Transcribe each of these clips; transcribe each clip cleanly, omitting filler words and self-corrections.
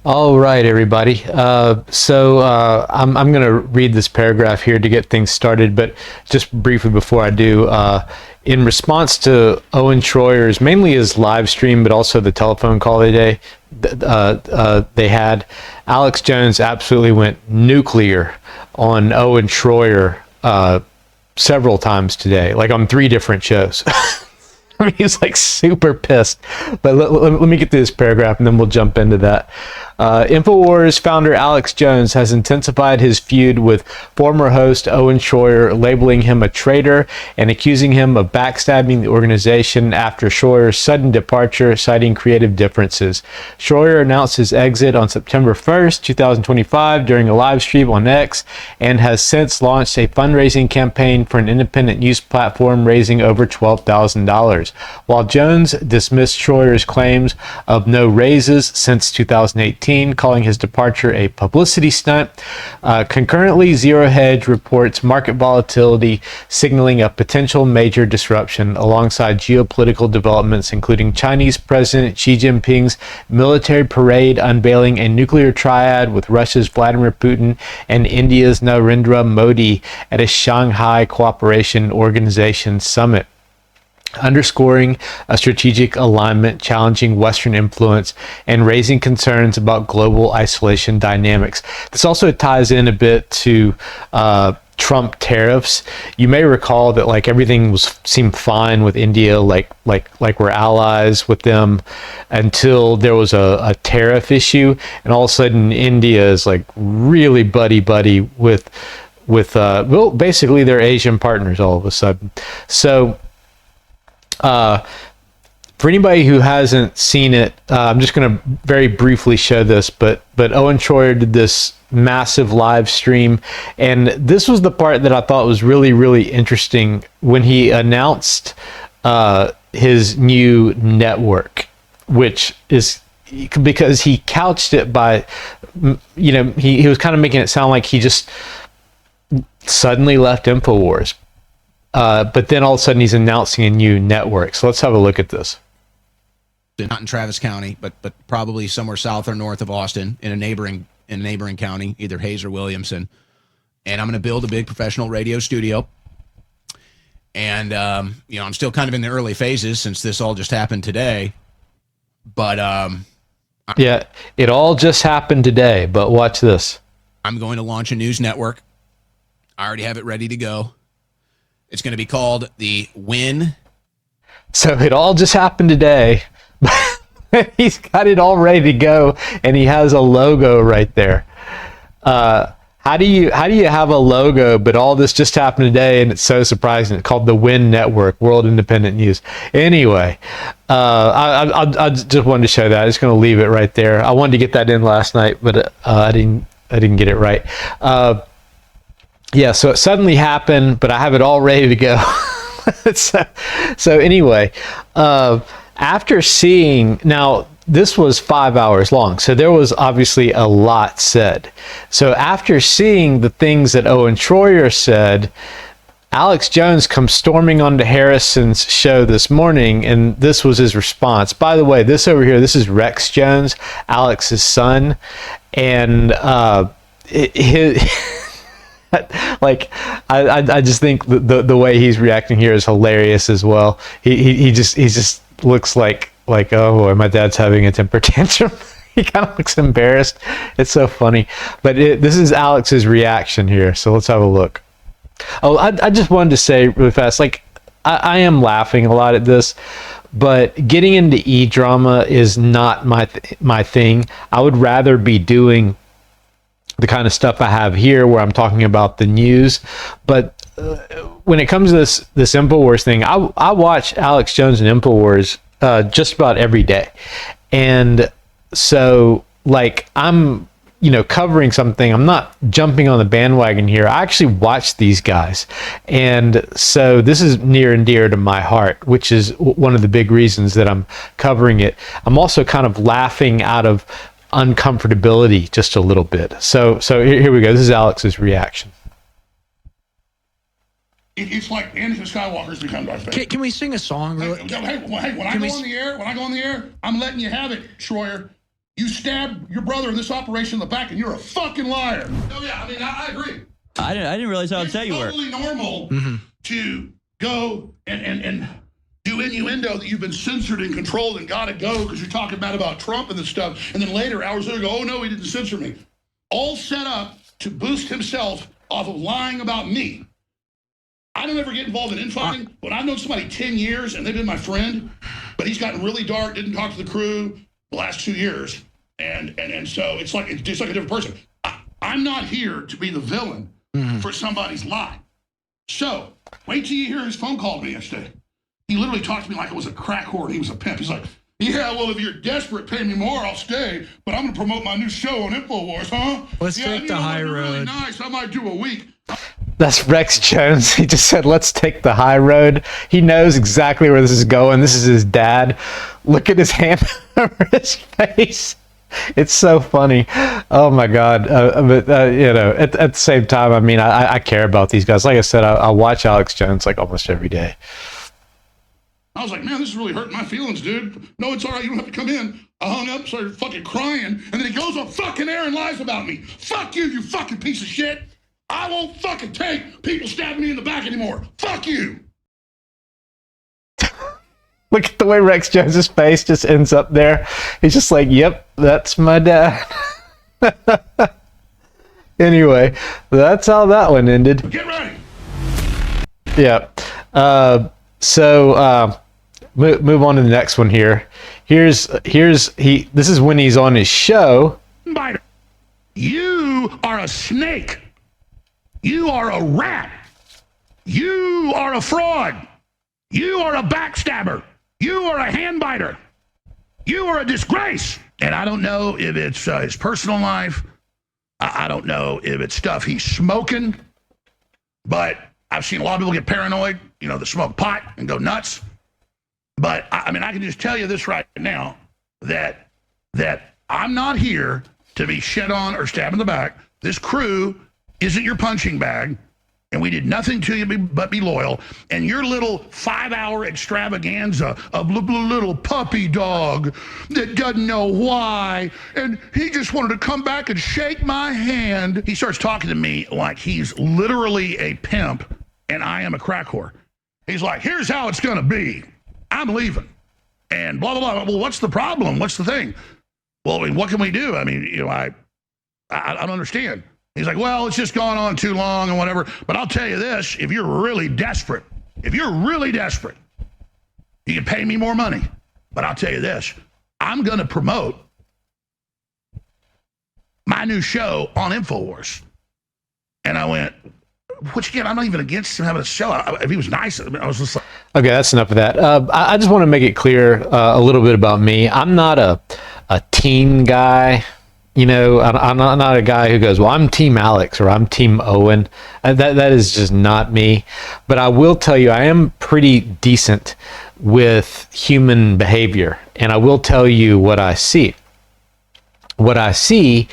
All right, everybody. I'm going to read this paragraph here to get things started, but just briefly before I do, in response to Owen Shroyer's, mainly his live stream, but also the telephone call they had, Alex Jones absolutely went nuclear on Owen Shroyer several times today, like on 3 different shows. I mean, he's like super pissed. But let me get through this paragraph and then we'll jump into that. InfoWars founder Alex Jones has intensified his feud with former host Owen Shroyer, labeling him a traitor and accusing him of backstabbing the organization after Shroyer's sudden departure, citing creative differences. Shroyer announced his exit on September 1st, 2025 during a live stream on X, and has since launched a fundraising campaign for an independent news platform, raising over $12,000. While Jones dismissed Shroyer's claims of no raises since 2018, calling his departure a publicity stunt. Concurrently, ZeroHedge reports market volatility, signaling a potential major disruption alongside geopolitical developments, including Chinese President Xi Jinping's military parade unveiling a nuclear triad with Russia's Vladimir Putin and India's Narendra Modi at a Shanghai Cooperation Organization summit, underscoring a strategic alignment, challenging Western influence, and raising concerns about global isolation dynamics. This also ties in a bit to Trump tariffs. You may recall that like everything seemed fine with India, like we're allies with them, until there was a tariff issue, and all of a sudden India is like really buddy with well, basically they're Asian partners all of a sudden. So for anybody who hasn't seen it, I'm just going to very briefly show this, but Owen Shroyer did this massive live stream, and this was the part that I thought was really interesting when he announced his new network, which is because he couched it by, he was kind of making it sound like he just suddenly left InfoWars. But then all of a sudden he's announcing a new network. So let's have a look at this. Not in Travis County, but probably somewhere south or north of Austin, in a neighboring county, either Hayes or Williamson. And I'm going to build a big professional radio studio. And I'm still kind of in the early phases since this all just happened today. But yeah, it all just happened today. But watch this. I'm going to launch a news network. I already have it ready to go. It's going to be called the Win. So it all just happened today. He's got it all ready to go, and he has a logo right there. How do you have a logo, but all this just happened today, and it's so surprising? It's called the Win Network, World Independent News. Anyway, I just wanted to show that. I'm just going to leave it right there. I wanted to get that in last night, but I didn't get it right. Yeah, so it suddenly happened, but I have it all ready to go. so anyway, after seeing, now this was 5 hours long, so there was obviously a lot said. So after seeing the things that Owen Shroyer said, Alex Jones comes storming onto Harrison's show this morning, and this was his response. By the way, this over here, this is Rex Jones, Alex's son, and like I just think the way he's reacting here is hilarious as well. He just looks like oh boy, my dad's having a temper tantrum. He kind of looks embarrassed. It's so funny. But this is Alex's reaction here. So let's have a look. Oh, I just wanted to say really fast, like I am laughing a lot at this, but getting into e-drama is not my thing. I would rather be doing the kind of stuff I have here where I'm talking about the news. But when it comes to this InfoWars thing, I watch Alex Jones and InfoWars just about every day. And so like I'm covering something, I'm not jumping on the bandwagon here. I actually watch these guys. And so this is near and dear to my heart, which is one of the big reasons that I'm covering it. I'm also kind of laughing out of uncomfortability just a little bit. So here we go. This is Alex's reaction. It's like Anakin Skywalker's become Darth Vader. Can we sing a song? Hey, when I go on the air, I'm letting you have it, Shroyer. You stabbed your brother in this operation in the back, and you're a fucking liar. Oh yeah, I mean, I agree. I didn't realize how upset you were. It's totally normal to go and do innuendo that you've been censored and controlled and got to go because you're talking bad about Trump and this stuff. And then later, hours later, go, oh no, he didn't censor me. All set up to boost himself off of lying about me. I don't ever get involved in infighting. When I've known somebody 10 years and they've been my friend, but he's gotten really dark, didn't talk to the crew the last 2 years. And so it's like a different person. I'm not here to be the villain for somebody's lie. So wait till you hear his phone call to me yesterday. He literally talked to me like I was a crack whore and he was a pimp. He's like, yeah, well, if you're desperate, pay me more, I'll stay. But I'm going to promote my new show on InfoWars, huh? Let's take the high road. Really nice. I might do a week. That's Rex Jones. He just said, let's take the high road. He knows exactly where this is going. This is his dad. Look at his hand over his face. It's so funny. Oh my God. But you know, at the same time, I mean, I care about these guys. Like I said, I watch Alex Jones like almost every day. I was like, man, this is really hurting my feelings, dude. No, it's all right. You don't have to come in. I hung up, started fucking crying, and then he goes on fucking air and lies about me. Fuck you, you fucking piece of shit. I won't fucking take people stabbing me in the back anymore. Fuck you. Look at the way Rex Jones's face just ends up there. He's just like, yep, that's my dad. Anyway, that's how that one ended. Get ready. Yeah. Move on to the next one here. This is when he's on his show. Biter. You are a snake. You are a rat. You are a fraud. You are a backstabber. You are a handbiter. You are a disgrace. And I don't know if it's his personal life. I don't know if it's stuff he's smoking. But I've seen a lot of people get paranoid, you know, that smoke pot and go nuts. But I mean, I can just tell you this right now, that I'm not here to be shit on or stabbed in the back. This crew isn't your punching bag, and we did nothing to you but be loyal. And your little 5-hour extravaganza of little puppy dog that doesn't know why, and he just wanted to come back and shake my hand. He starts talking to me like he's literally a pimp, and I am a crack whore. He's like, here's how it's going to be. I'm leaving. And blah, blah, blah. Well, what's the problem? What's the thing? Well, I mean, what can we do? I mean, you know, I don't understand. He's like, well, it's just gone on too long and whatever. But I'll tell you this, if you're really desperate, you can pay me more money. But I'll tell you this, I'm going to promote my new show on InfoWars. And I went, which again, I'm not even against him having a show. If he was nice, I was just like. Okay, that's enough of that. I just want to make it clear a little bit about me. I'm not a team guy. You know, I'm not a guy who goes, well, I'm Team Alex or I'm Team Owen. That is just not me. But I will tell you, I am pretty decent with human behavior. And I will tell you what I see. What I see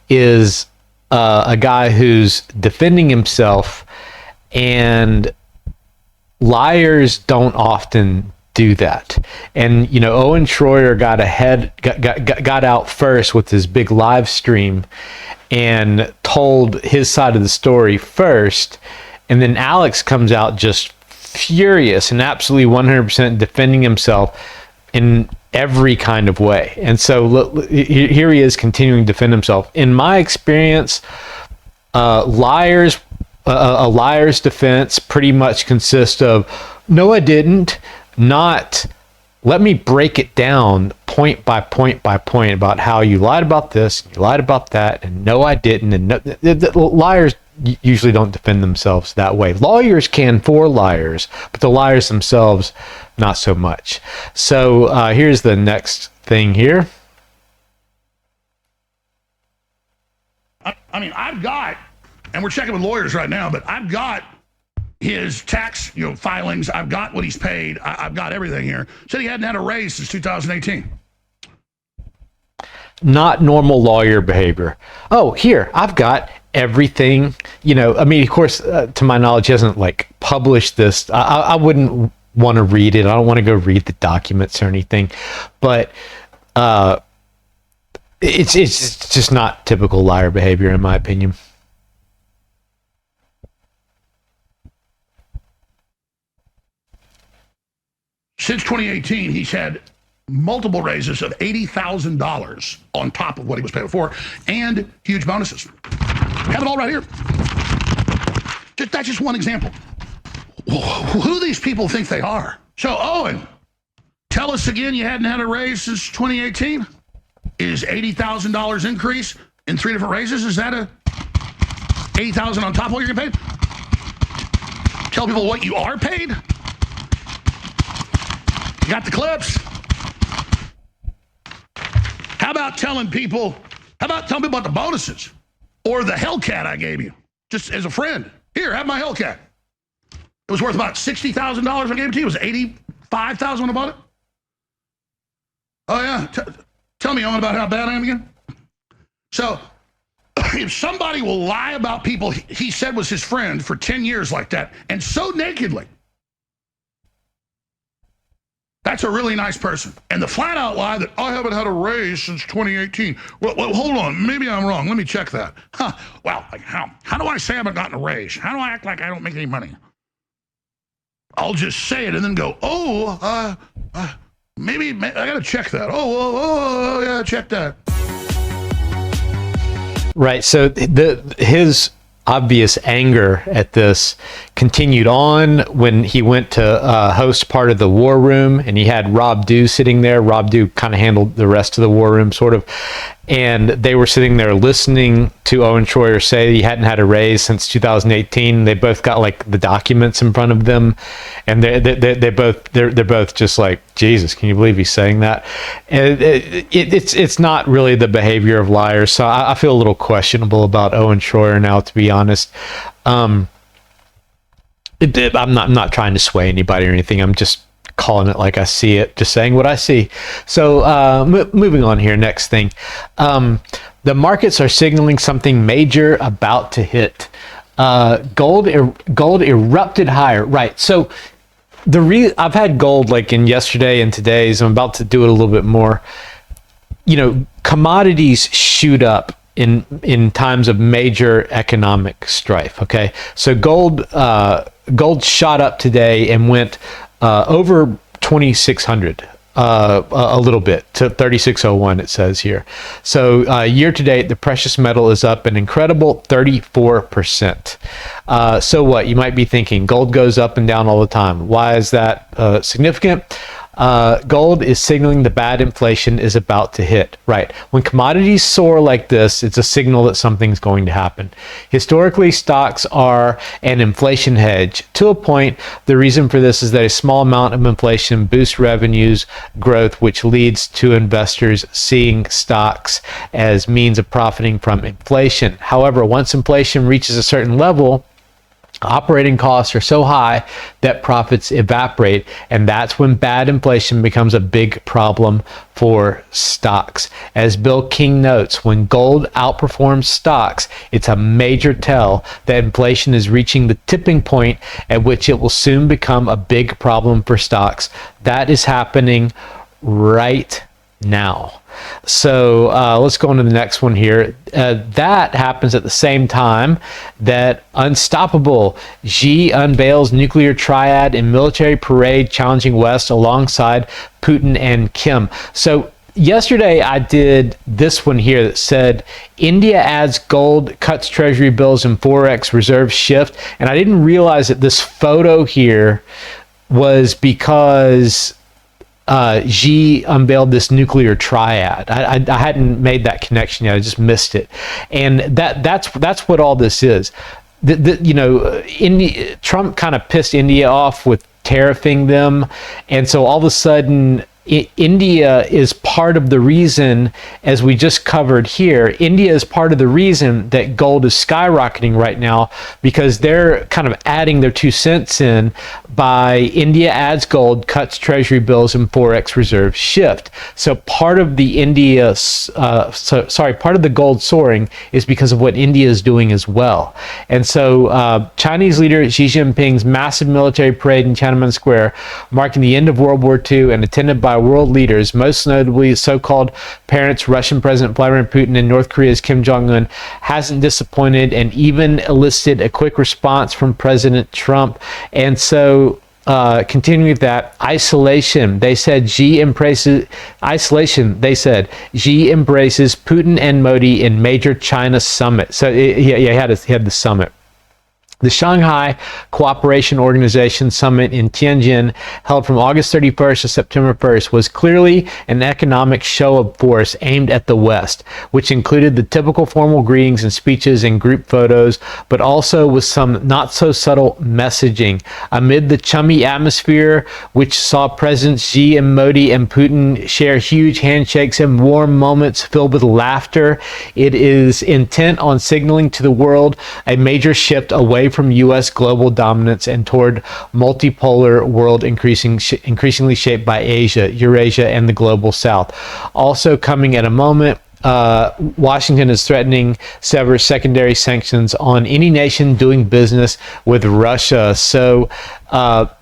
is a guy who's defending himself, and liars don't often do that. And you know, Owen Shroyer got out first with his big live stream and told his side of the story first, and then Alex comes out just furious and absolutely 100% defending himself in every kind of way. And so here he is continuing to defend himself. In my experience, a liar's defense pretty much consists of, no, I didn't. Not, let me break it down point by point by point about how you lied about this, you lied about that, and no, I didn't. And no, the liars usually don't defend themselves that way. Lawyers can for liars, but the liars themselves, not so much. So here's the next thing here. I mean, I've got, and we're checking with lawyers right now, but I've got his tax, filings. I've got what he's paid. I've got everything here. Said he hadn't had a raise since 2018. Not normal lawyer behavior. Oh, here, I've got everything. I mean, of course, to my knowledge, he hasn't published this. I wouldn't want to read it. I don't want to go read the documents or anything. But It's just not typical liar behavior, in my opinion. Since 2018, he's had multiple raises of $80,000 on top of what he was paid before, and huge bonuses. Have it all right here. That's just one example. Who these people think they are? So, Owen, tell us again, you hadn't had a raise since 2018? Is $80,000 increase in 3 different raises? Is that a $80,000 on top of what you're getting paid? Tell people what you are paid? You got the clips? How about telling people about the bonuses or the Hellcat I gave you just as a friend? Here, have my Hellcat. It was worth about $60,000 I gave it to you. It was $85,000 when I bought it. Oh, yeah. Tell me, Owen, about how bad I am again. So, if somebody will lie about people he said was his friend for 10 years like that, and so nakedly, that's a really nice person. And the flat-out lie that I haven't had a raise since 2018. Well, hold on. Maybe I'm wrong. Let me check that. Well, like how do I say I haven't gotten a raise? How do I act like I don't make any money? I'll just say it and then go, maybe I got to check that. Oh, yeah, check that. Right. So his obvious anger at this continued on when he went to host part of the war room, and he had Rob Dew sitting there. Rob Dew kind of handled the rest of the war room, sort of. And they were sitting there listening to Owen Shroyer say he hadn't had a raise since 2018. They both got like the documents in front of them, and they're both just like, Jesus, can you believe he's saying that? And it's not really the behavior of liars. So I feel a little questionable about Owen Shroyer now, to be honest. I'm not trying to sway anybody or anything. I'm just calling it like I see it, just saying what I see. So moving on here, next thing. The markets are signaling something major about to hit. Gold erupted higher. Right. So I've had gold like in yesterday and today's. I'm about to do it a little bit more. You know, commodities shoot up in times of major economic strife. Okay. So gold shot up today and went over 2,600, a little bit, to 3,601, it says here. So year to date, the precious metal is up an incredible 34%. So what? You might be thinking, gold goes up and down all the time. Why is that significant? Gold is signaling the bad inflation is about to hit. Right. When commodities soar like this, it's a signal that something's going to happen. Historically, stocks are an inflation hedge. To a point, the reason for this is that a small amount of inflation boosts revenues growth, which leads to investors seeing stocks as means of profiting from inflation. However, once inflation reaches a certain level, operating costs are so high that profits evaporate, and that's when bad inflation becomes a big problem for stocks. As Bill King notes, when gold outperforms stocks, it's a major tell that inflation is reaching the tipping point at which it will soon become a big problem for stocks. That is happening right now. So let's go on to the next one here. That happens at the same time that unstoppable Xi unveils nuclear triad in military parade challenging West alongside Putin and Kim. So yesterday I did this one here that said India adds gold, cuts treasury bills, and Forex reserve shift. And I didn't realize that this photo here was because Xi unveiled this nuclear triad. I hadn't made that connection yet. I just missed it, and that's what all this is. Trump kind of pissed India off with tariffing them, and so all of a sudden India is part of the reason, as we just covered here, India is part of the reason that gold is skyrocketing right now, because they're kind of adding their 2 cents in by India adds gold, cuts treasury bills, and Forex reserve shift. So part of the part of the gold soaring is because of what India is doing as well. And so Chinese leader Xi Jinping's massive military parade in Tiananmen Square, marking the end of World War II and attended by by world leaders, most notably so-called parents Russian President Vladimir Putin and North Korea's Kim Jong-un, hasn't disappointed and even elicited a quick response from President Trump. And so continuing with that, isolation. They said Xi embraces isolation. They said Xi embraces Putin and Modi in major China summit. So he had the summit. The Shanghai Cooperation Organization summit in Tianjin, held from August 31st to September 1st, was clearly an economic show of force aimed at the West, which included the typical formal greetings and speeches and group photos, but also with some not-so-subtle messaging. Amid the chummy atmosphere, which saw Presidents Xi and Modi and Putin share huge handshakes and warm moments filled with laughter, it is intent on signaling to the world a major shift away from U.S. global dominance and toward multipolar world increasingly shaped by Asia, Eurasia, and the global South. Also coming at a moment, Washington is threatening sever secondary sanctions on any nation doing business with Russia. So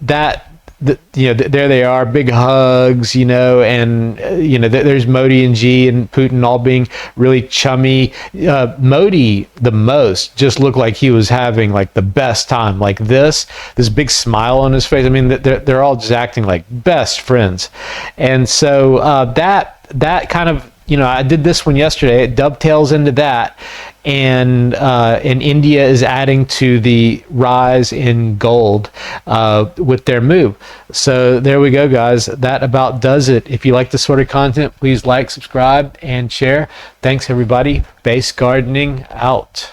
there they are, big hugs, and there's Modi and Xi and Putin all being really chummy. Modi, the most, just looked like he was having like the best time, like this big smile on his face. I mean, they're all just acting like best friends. And so that kind of, I did this one yesterday. It dovetails into that. And India is adding to the rise in gold with their move. So there we go, guys. That about does it. If you like this sort of content, please like, subscribe, and share. Thanks, everybody. Base Gardening out.